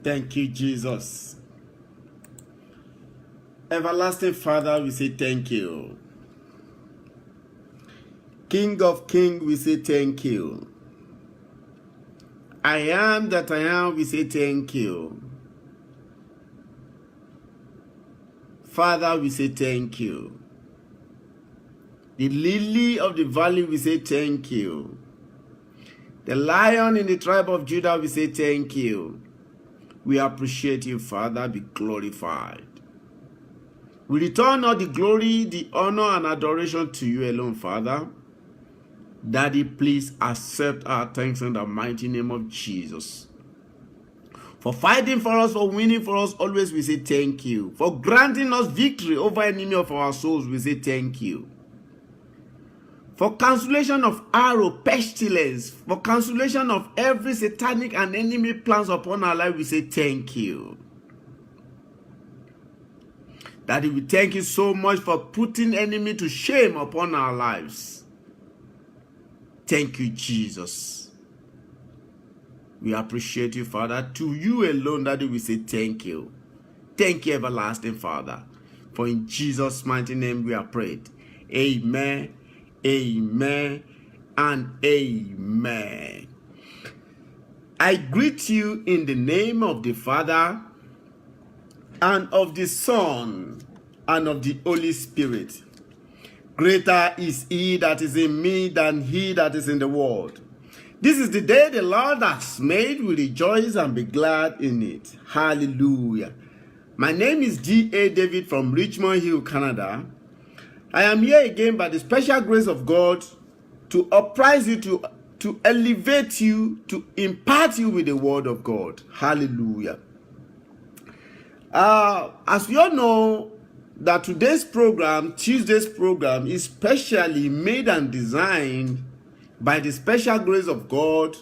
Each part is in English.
Thank you, Jesus. Everlasting Father, we say thank you. King of Kings, we say thank you. I am that I am, we say thank you. Father, we say thank you. The lily of the valley, we say thank you. The lion in the tribe of Judah, we say thank you. We appreciate you, Father. Be glorified. We return all the glory, the honor, and adoration to you alone, Father. Daddy, please accept our thanks in the mighty name of Jesus. For fighting for us, for winning for us, always we say thank you. For granting us victory over enemy of our souls, we say thank you. For cancellation of arrow, pestilence, for cancellation of every satanic and enemy plans upon our life, we say thank you. Daddy, we thank you so much for putting enemy to shame upon our lives. Thank you, Jesus. We appreciate you, Father. To you alone, Daddy, we say thank you. Thank you, everlasting Father. For in Jesus' mighty name we are prayed. Amen, amen, and amen. I greet you in the name of the Father, and of the Son, and of the Holy Spirit. Greater is he that is in me than he that is in the world. This is the day the Lord has made. We rejoice and be glad in it. Hallelujah. My name is D.A. David from Richmond Hill, Canada. I am here again by the special grace of God to apprise you, to elevate you, to impart you with the word of God. Hallelujah. As we all know, that today's program, Tuesday's program, is specially made and designed by the special grace of God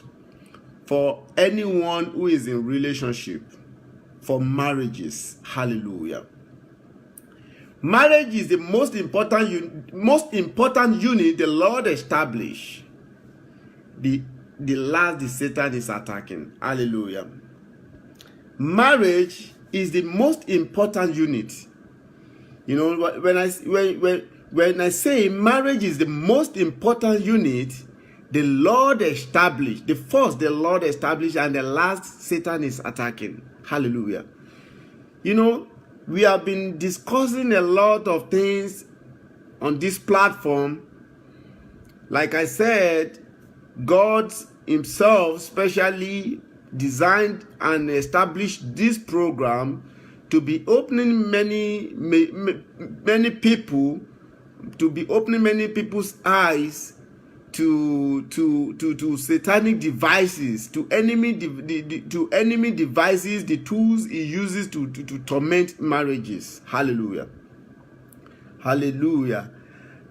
for anyone who is in relationship, for marriages. Hallelujah. Marriage is the most important unit the Lord established. The last the Satan is attacking. Hallelujah. Marriage is the most important unit. You know, when I say marriage is the most important unit, the Lord established. The first the Lord established, and the last Satan is attacking. Hallelujah. You know, we have been discussing a lot of things on this platform. Like I said, God himself specially designed and established this program to be opening many people's eyes to satanic devices, to enemy devices, the tools he uses to torment marriages. Hallelujah. Hallelujah.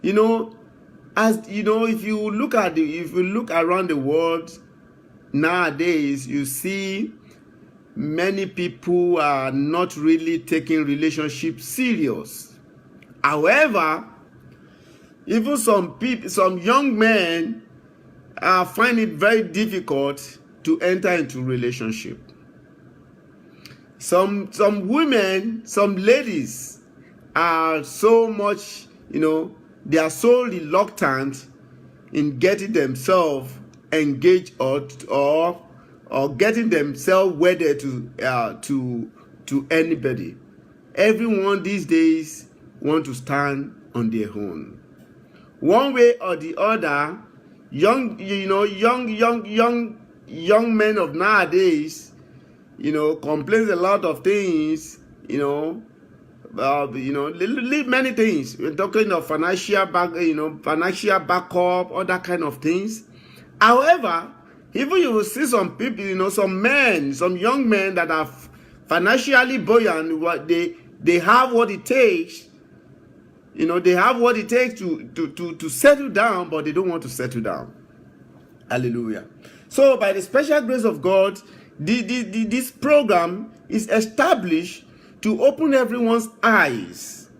You know, as you know, if you look around the world nowadays, you see many people are not really taking relationships serious. However, even some young men find it very difficult to enter into relationship. Some women, some ladies are so much, you know, they are so reluctant in getting themselves engaged or getting themselves wedded to anybody. Everyone these days want to stand on their own. One way or the other, young men of nowadays, you know, complains a lot of things, many things. We're talking of financial backup, other kind of things. However, even you will see some people, some young men that are financially buoyant. They have what it takes. They have what it takes to settle down, but they don't want to settle down. Hallelujah. So by the special grace of God, this program is established to open everyone's eyes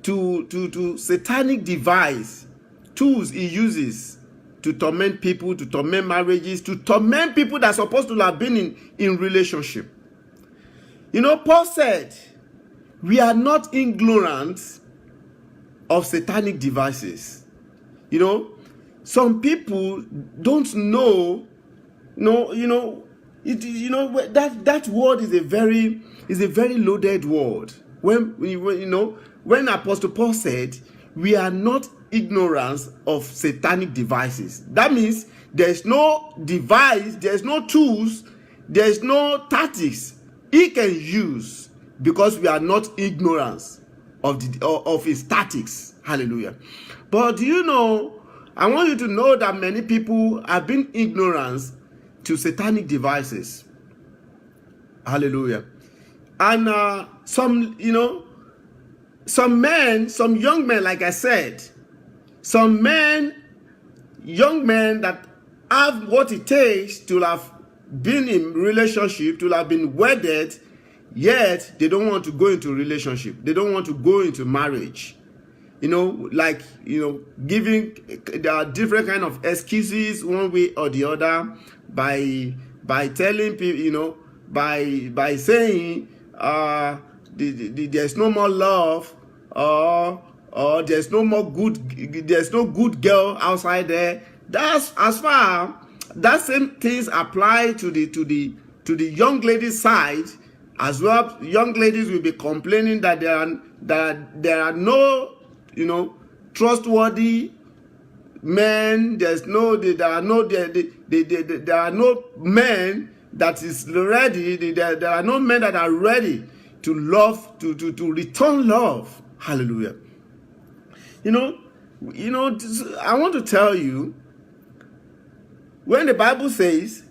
to satanic device, tools he uses to torment people, to torment marriages, to torment people that are supposed to have been in relationship. You know, Paul said, we are not ignorant of satanic devices. You know, some people don't know. That word is a very loaded word. When Apostle Paul said, we are not ignorant of satanic devices, that means there's no device, there's no tools, there's no tactics he can use, because we are not ignorant of his tactics. Hallelujah. But I want you to know that many people have been ignorant to satanic devices. Hallelujah. And some young men, like I said, young men that have what it takes to have been in relationship, to have been wedded, yet they don't want to go into relationship. They don't want to go into marriage. Giving there are different kind of excuses one way or the other, by telling people, by saying there's no more love, or there's no good girl outside there. That's as far that same things apply to the young ladies side as well. Young ladies will be complaining that there are no trustworthy men. There are no men that is ready. There are no men that are ready to love, to return love. Hallelujah. I want to tell you, when the Bible says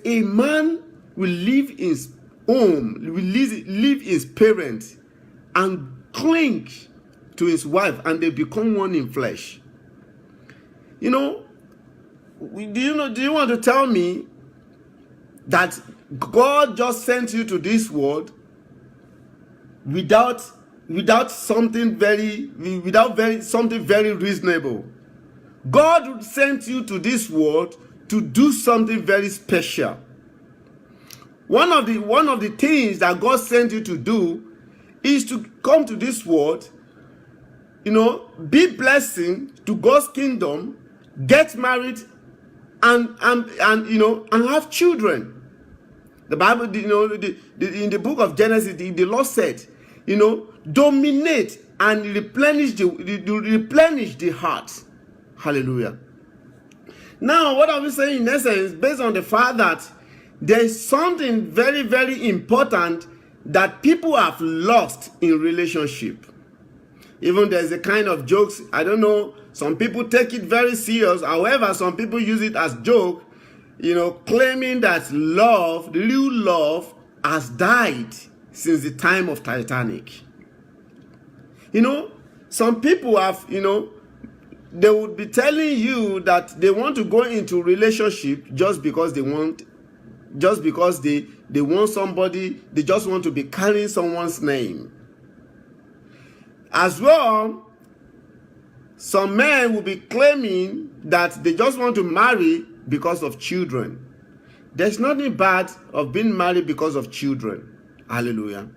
a man will leave his home, will leave his parents and cling to his wife, and they become one in flesh. Do you want to tell me that God just sent you to this world without something very reasonable? God sent you to this world to do something very special. One of the things that God sent you to do is to come to this world, be blessing to God's kingdom, get married, and have children. The Bible, in the book of Genesis, the Lord said, dominate and replenish the heart. Hallelujah. Now, what are we saying in essence, based on the fact that there is something very, very important that people have lost in relationship. Even there's a kind of jokes, I don't know, some people take it very serious. However, some people use it as joke, claiming that love, real love, has died since the time of Titanic. Some people have, they would be telling you that they want to go into relationship just because they want somebody, they just want to be carrying someone's name. As well, some men will be claiming that they just want to marry because of children. There's nothing bad of being married because of children. Hallelujah.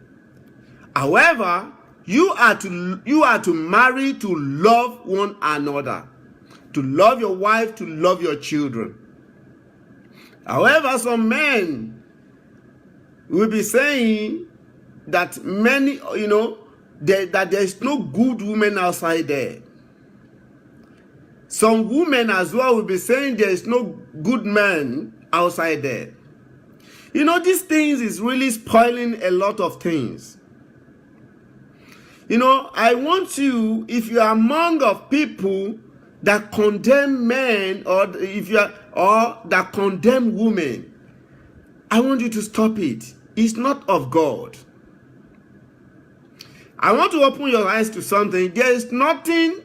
However, you are to marry to love one another, to love your wife, to love your children. However, some men will be saying that that there's no good women outside there. Some women as well will be saying there is no good man outside there. These things is really spoiling a lot of things. I want you, if you are among of people that condemn men, or that condemn women, I want you to stop it. It's not of God. I want to open your eyes to something. There is nothing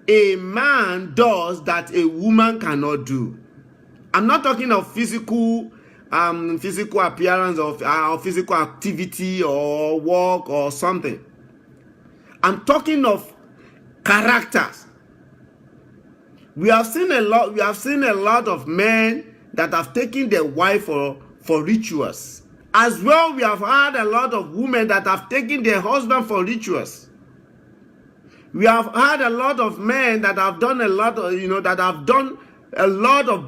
a man does that a woman cannot do. I'm not talking of physical appearance, or physical activity, or work, or something. I'm talking of characters. We have seen a lot of men that have taken their wife for rituals. As well, we have had a lot of women that have taken their husband for rituals. We have had a lot of men that have done a lot of, that have done a lot of,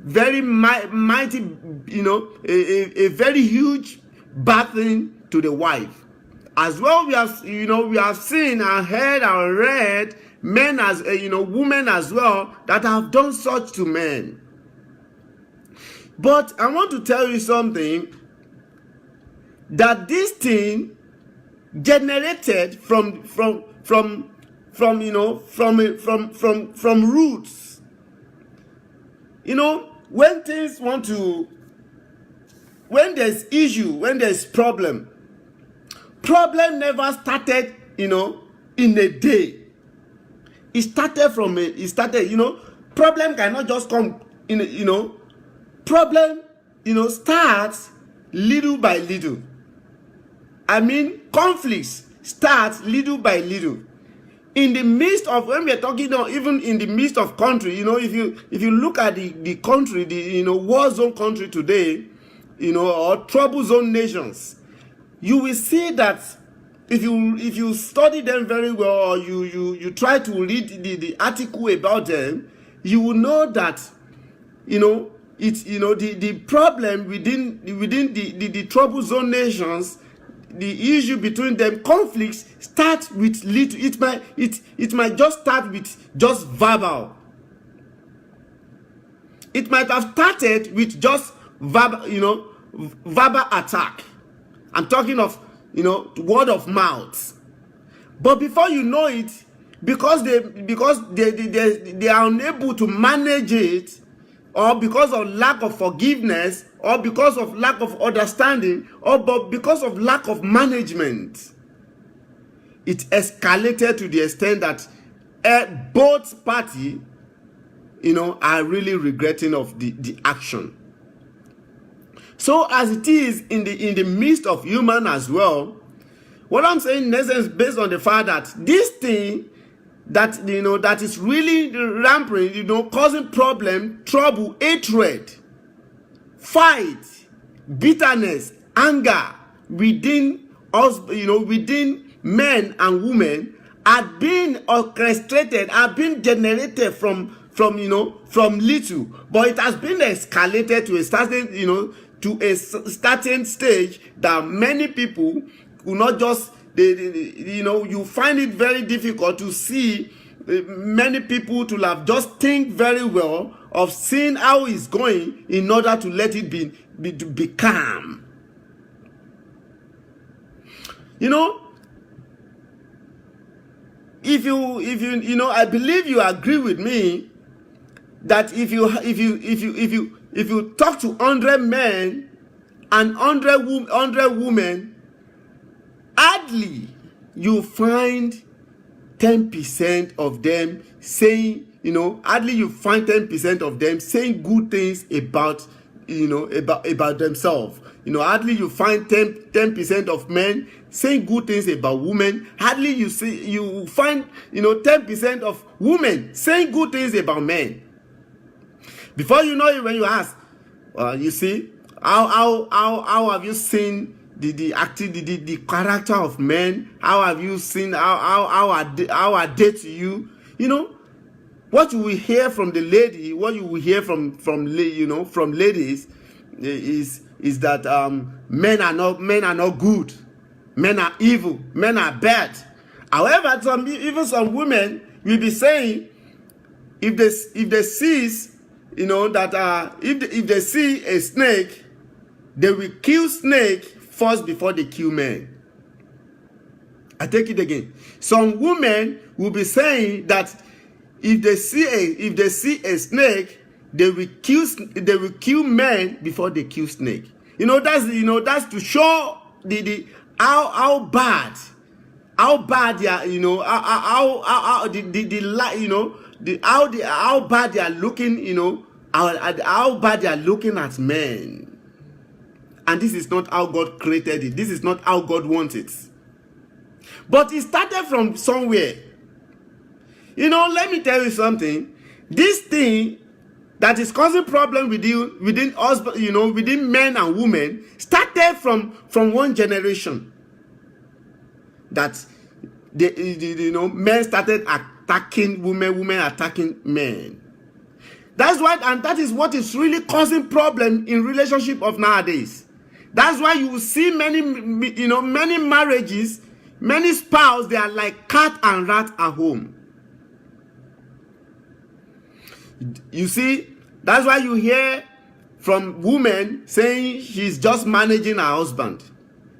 very mighty, a very huge bad thing to the wife. As well, we have seen and heard and read men as, women as well that have done such to men. But I want to tell you something, that this thing generated from roots. When there's issue, when there's problem never started, in a day. It started problem cannot just come in, problem, starts little by little. I mean, conflicts start little by little. In the midst of, when we are talking, even in the midst of country, if you look at the country, the war zone country today, or trouble zone nations, you will see that if you study them very well, or you try to read the article about them, you will know that the problem within the trouble zone nations, the issue between them, conflicts start with little. It might just start with just verbal. It might have started with just verbal, verbal attack. I'm talking of word of mouth. But before you know it, because they are unable to manage it, or because of lack of forgiveness, or because of lack of understanding, or because of lack of management, it escalated to the extent that both parties, are really regretting of the action. So as it is in the midst of human as well, what I'm saying in essence, based on the fact that this thing that that is really rampant, causing problem, trouble, hatred, fight, bitterness, anger within us, within men and women, are being orchestrated, are being generated from little, but it has been escalated to a certain stage that many people will not just, you find it very difficult to see many people to have just think very well of seeing how it's going in order to let it be calm. If you I believe you agree with me that if you talk to 100 men and 100 women, hardly you find 10% of them saying, hardly you find 10% of them saying good things about themselves. Hardly you find 10% of men saying good things about women. Hardly you find 10% of women saying good things about men. Before you know it, when you ask, you see, how have you seen the character of men? How have you seen how are they to you? What you will hear from the lady, what you will hear from ladies is that men are not good, men are evil, men are bad. However, some women will be saying, if they see if they see a snake, they will kill snake first before they kill men. I take it again. Some women will be saying that if they see a snake, they will kill men before they kill snake. That's to show how bad they are. How bad they are looking. How bad they are looking at men. And this is not how God created it. This is not how God wants it. But it started from somewhere. You know, let me tell you something. This thing that is causing problem within husband, you know, within men and women, started from one generation. That you know, men started attacking women, women attacking men. That's why, and that is what is really causing problem in relationship of nowadays. That's why you will see many, you know, many marriages, many spouses, they are like cat and rat at home. You see, that's why you hear from women saying she's just managing her husband.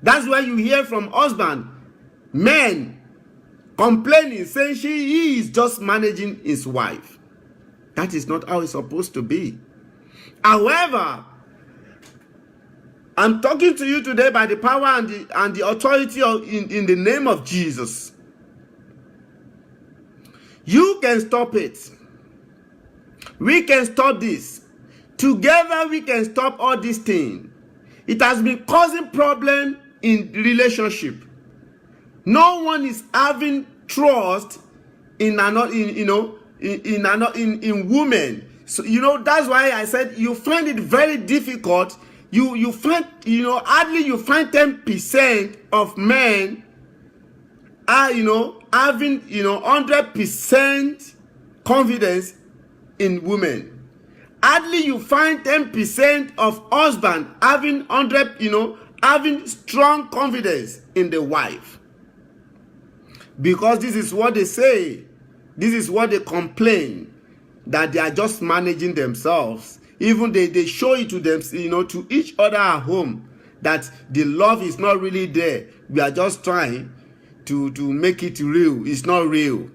That's why you hear from husband, men complaining, saying he is just managing his wife. That is not how it's supposed to be. However, I'm talking to you today by the power and the authority in the name of Jesus. You can stop it. We can stop this. Together we can stop all these things. It has been causing problem in relationship. No one is having trust in another, in women. So, you know, that's why I said you find it very difficult. You find, you know, hardly you find 10% of men are, you know, having, you know, 100% confidence in women. Hardly you find 10% of husband having 100, you know, having strong confidence in the wife. Because this is what they say. This is what they complain, that they are just managing themselves. Even they show it to them, you know, to each other at home, that the love is not really there. We are just trying to make it real. It's not real.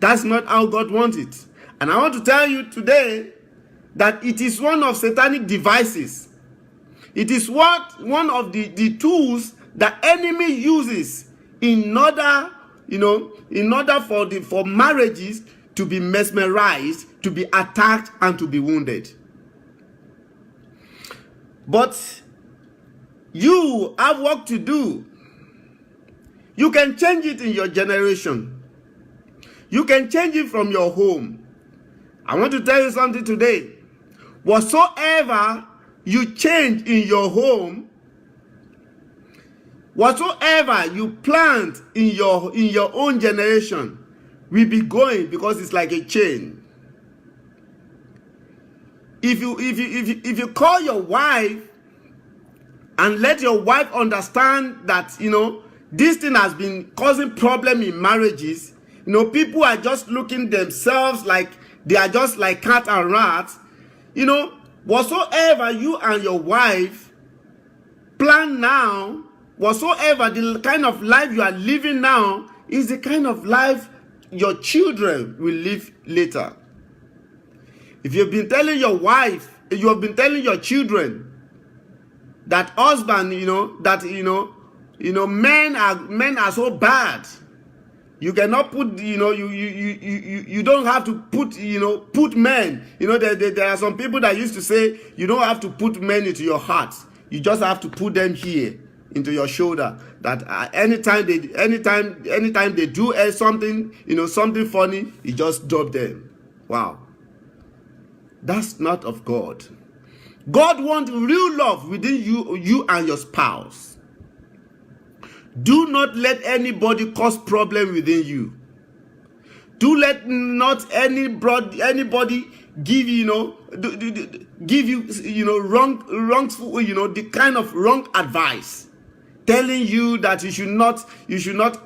That's not how God wants it. And I want to tell you today that it is one of satanic devices. It is one of the tools the enemy uses in order, you know, in order for marriages to be mesmerized, to be attacked, and to be wounded. But you have work to do. You can change it in your generation. You can change it from your home. I want to tell you something today. Whatsoever you change in your home, whatsoever you plant in your own generation will be going, because it's like a chain. If you call your wife and let your wife understand that, you know, this thing has been causing problem in marriages, you know, people are just looking themselves like they are just like cat and rat. You know, whatsoever you and your wife plan now, whatsoever the kind of life you are living now is the kind of life your children will live later. If you've been telling your wife, you have been telling your children that husband, you know, that men are so bad. You cannot put, you know, you don't have to put, you know, put men. You know, there are some people that used to say you don't have to put men into your heart. You just have to put them here into your shoulder. That anytime they do something, you know, something funny, you just drop them. Wow, that's not of God. God wants real love within you and your spouse. Do not let anybody cause problem within you. Do let not anybody give you, you know, give you, you know, wrongful, you know, the kind of wrong advice, telling you that you should not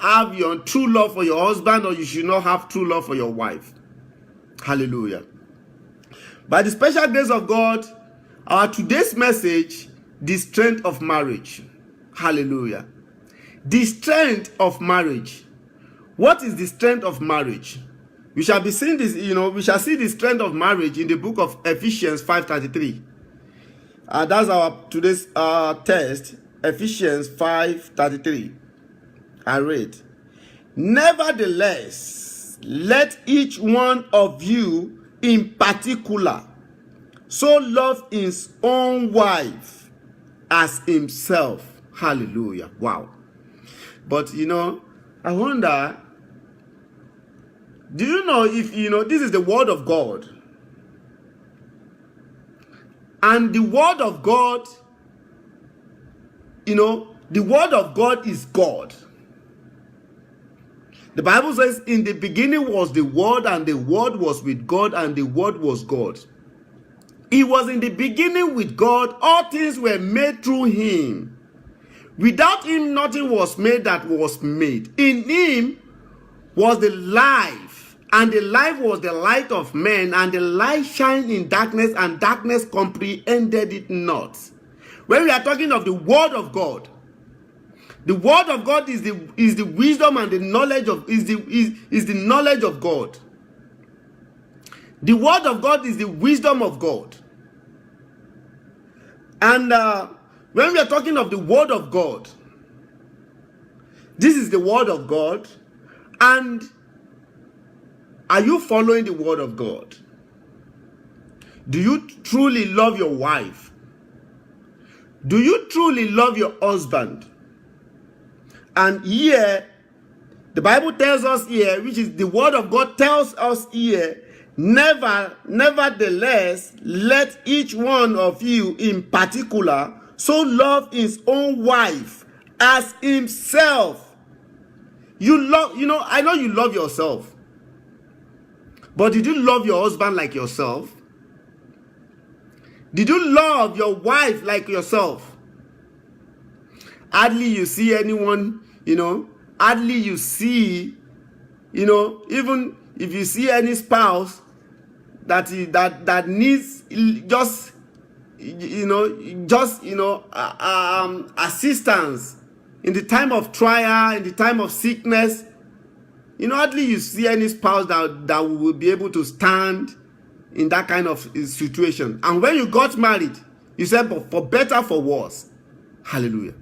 have your true love for your husband, or you should not have true love for your wife. Hallelujah. By the special grace of God, our today's message, the strength of marriage. Hallelujah. The strength of marriage. What is the strength of marriage? We shall be seeing this, you know, we shall see the strength of marriage in the book of Ephesians 5:33. That's our today's text, Ephesians 5:33. I read, nevertheless, let each one of you in particular so love his own wife as himself. Hallelujah. Wow. But, you know, I wonder, Do you know, if you know, this is the word of God. And the word of God, you know, the word of God is God. The Bible says, in the beginning was the word, and the word was with God, and the word was God. He was in the beginning with God. All things were made through him. Without him, nothing was made that was made. In him was the life, and the life was the light of men, and the light shined in darkness, and darkness comprehended it not. When we are talking of the word of God, the word of God is the wisdom and the knowledge of is the knowledge of God. The word of God is the wisdom of God. And when we are talking of the word of God, this is the word of God. And are you following the word of God? Do you truly love your wife? Do you truly love your husband? And here, the Bible tells us here, which is the word of God tells us here, nevertheless, let each one of you in particular so love his own wife as himself. You know, I know you love yourself. But did you love your husband like yourself? Did you love your wife like yourself? Hardly you see anyone, you know, hardly you see, you know, even if you see any spouse that needs just assistance in the time of trial, in the time of sickness, you know, hardly you see any spouse that will be able to stand in that kind of situation. And when you got married, you said, for better, for worse. Hallelujah.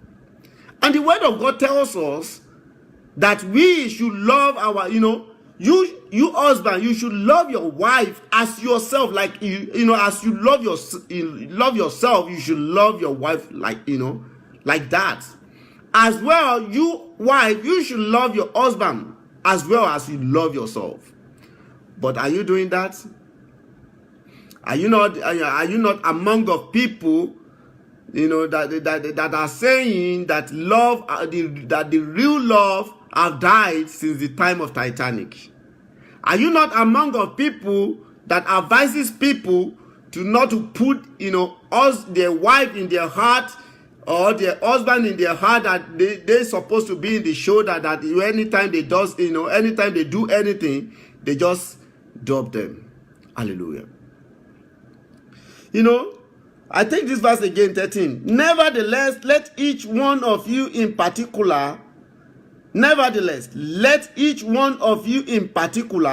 And the word of God tells us that we should love our, you know, you husband, you should love your wife as yourself. Like, you know, as you love yourself, you should love your wife like, you know, like that. As well, you wife, you should love your husband as well as you love yourself. But are you doing that? Are you not among of people, you know, that are saying that love, that the real love have died since the time of Titanic? Are you not among of people that advises people to not to put, you know, their wife in their heart or their husband in their heart, that they're supposed to be in the shoulder, that anytime they does, you know, anytime they do anything, they just drop them. Hallelujah. You know, I take this verse again, 13. Nevertheless, let each one of you in particular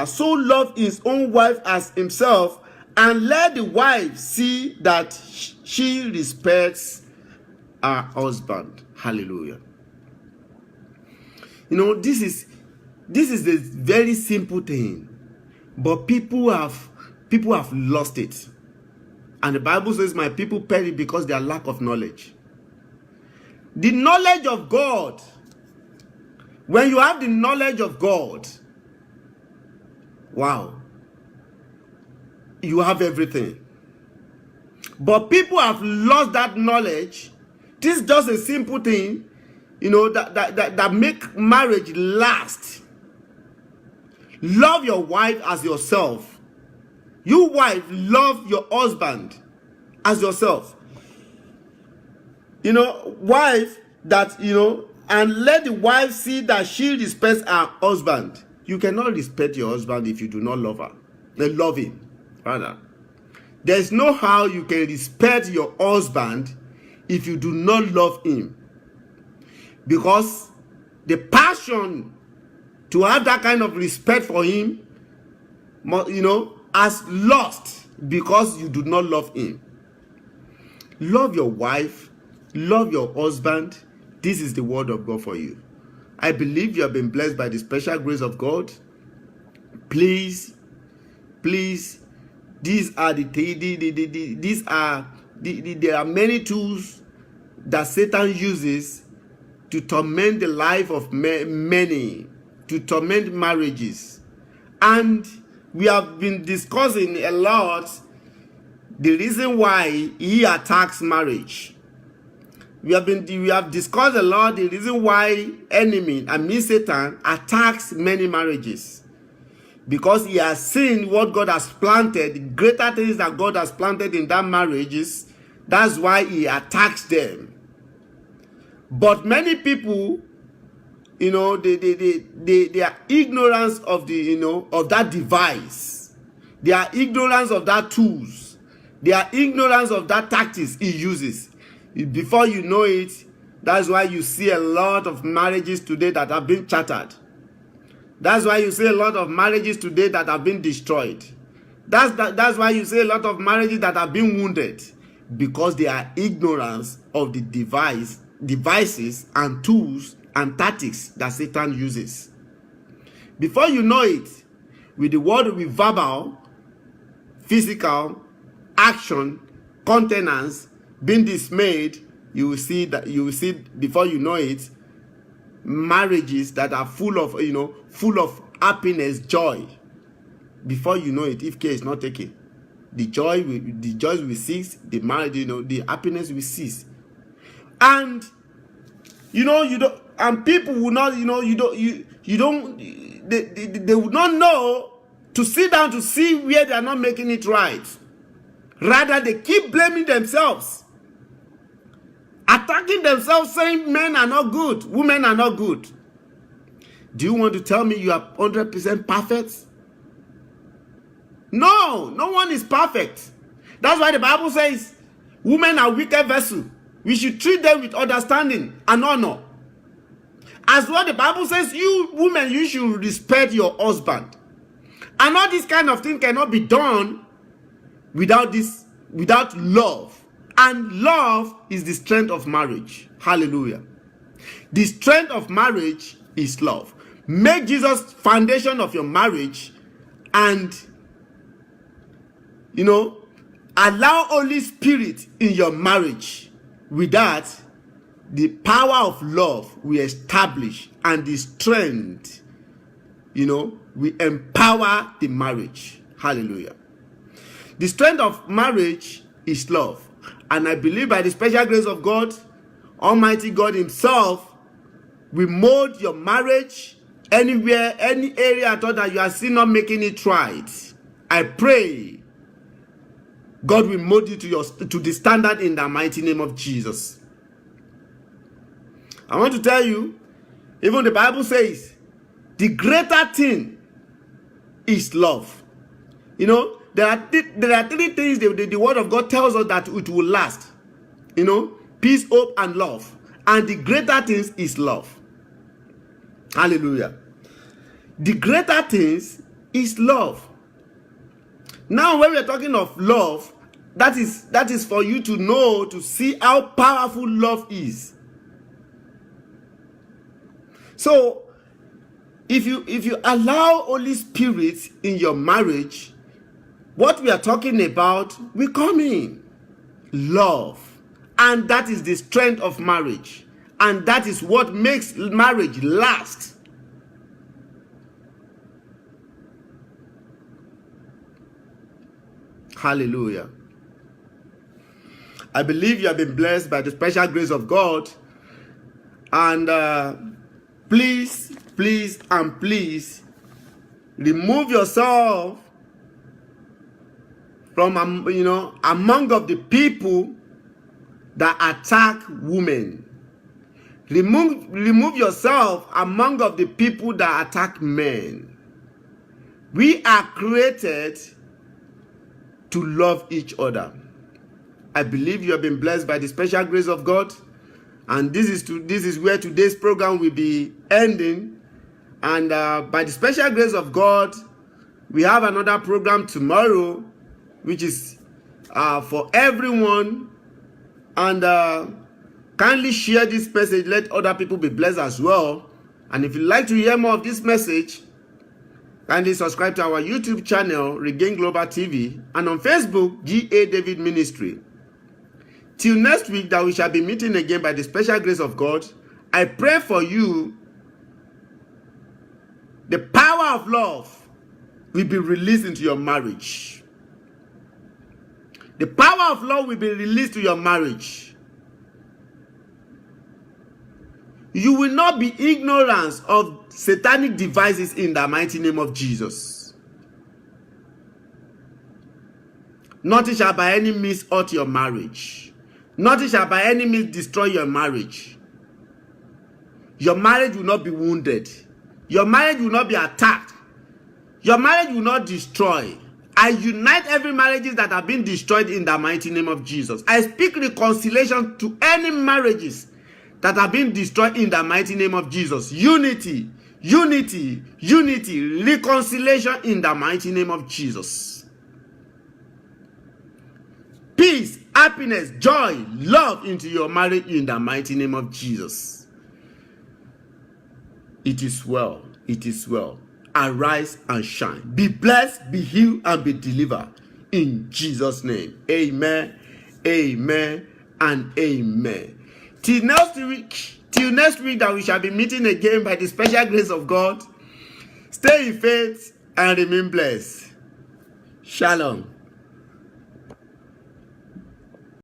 so love his own wife as himself, and let the wife see that she respects her husband. Hallelujah. You know, this is a very simple thing, but people have lost it. And the Bible says, my people perish because they are lack of knowledge. The knowledge of God. When you have the knowledge of God, wow, you have everything. But people have lost that knowledge. This is just a simple thing, you know, that make marriage last. Love your wife as yourself. You wife, love your husband as yourself. You know, wife that, you know, and let the wife see that she respects her husband. You cannot respect your husband if you do not love her. Love him, rather. There's no how you can respect your husband if you do not love him. Because the passion to have that kind of respect for him, you know, has lost because you do not love him. Love your wife, love your husband. This is the word of God for you. I believe you have been blessed by the special grace of God. Please, these are there are many tools that Satan uses to torment the life of many, to torment marriages. And we have been discussing a lot the reason why he attacks marriage. We have discussed a lot the reason why enemy, I mean Satan, attacks many marriages. Because he has seen what God has planted, greater things that God has planted in that marriages. That's why he attacks them. But many people, you know, they are ignorance of the, you know, of that device. They are ignorance of that tools. They are ignorance of that tactics he uses. Before you know it, that's why you see a lot of marriages today that have been shattered. That's why you see a lot of marriages today that have been destroyed. That's why you see a lot of marriages that have been wounded. Because they are ignorance of the devices and tools and tactics that Satan uses. Before you know it, with the word, with verbal, physical, action, countenance, being dismayed, you will see before you know it, marriages that are full of, you know, full of happiness, joy. Before you know it, if care is not taken, the joy will cease, the marriage, you know, the happiness will cease. And you know, you don't, and people will not, you know, they would not know to sit down to see where they are not making it right. Rather, they keep blaming themselves, attacking themselves, saying men are not good, women are not good. Do you want to tell me you are 100% perfect? No, no one is perfect. That's why the Bible says women are wicked vessels. We should treat them with understanding and honor. As well, the Bible says, you women, you should respect your husband. And all this kind of thing cannot be done without love. And love is the strength of marriage. Hallelujah. The strength of marriage is love. Make Jesus foundation of your marriage, and you know, allow Holy Spirit in your marriage. With that, the power of love will establish, and the strength, you know, will empower the marriage. Hallelujah. The strength of marriage is love. And I believe by the special grace of God, Almighty God himself will mold your marriage anywhere, any area at all that you are still not making it right. I pray God will mold you to the standard in the mighty name of Jesus. I want to tell you, even the Bible says, the greater thing is love. You know, there are three things the word of God tells us that it will last. You know, peace, hope, and love. And the greater things is love. Hallelujah. The greater things is love. Now, when we are talking of love, that is for you to know, to see how powerful love is. So, if you allow Holy Spirit in your marriage, what we are talking about will come in. Love. And that is the strength of marriage. And that is what makes marriage last. Hallelujah. I believe you have been blessed by the special grace of God. And please remove yourself from among of the people that attack women. Remove yourself among of the people that attack men. We are created to love each other. I believe you have been blessed by the special grace of God. And this is where today's program will be ending. And by the special grace of God, we have another program tomorrow, which is for everyone. And kindly share this message. Let other people be blessed as well. And if you'd like to hear more of this message, kindly subscribe to our YouTube channel, Regain Global TV, and on Facebook, G.A. David Ministry. Till next week that we shall be meeting again by the special grace of God, I pray for you the power of love will be released into your marriage. The power of love will be released to your marriage. You will not be ignorant of satanic devices in the mighty name of Jesus. Nothing shall by any means hurt your marriage. Nothing shall by any means destroy your marriage. Your marriage will not be wounded. Your marriage will not be attacked. Your marriage will not destroy. I unite every marriages that have been destroyed in the mighty name of Jesus. I speak reconciliation to any marriages that have been destroyed in the mighty name of Jesus. Unity, unity, unity, reconciliation in the mighty name of Jesus. Peace, happiness, joy, love into your marriage in the mighty name of Jesus. It is well. It is well. Arise and shine. Be blessed, be healed, and be delivered. In Jesus' name. Amen. Amen. And amen. Till next week that we shall be meeting again by the special grace of God. Stay in faith and remain blessed. Shalom.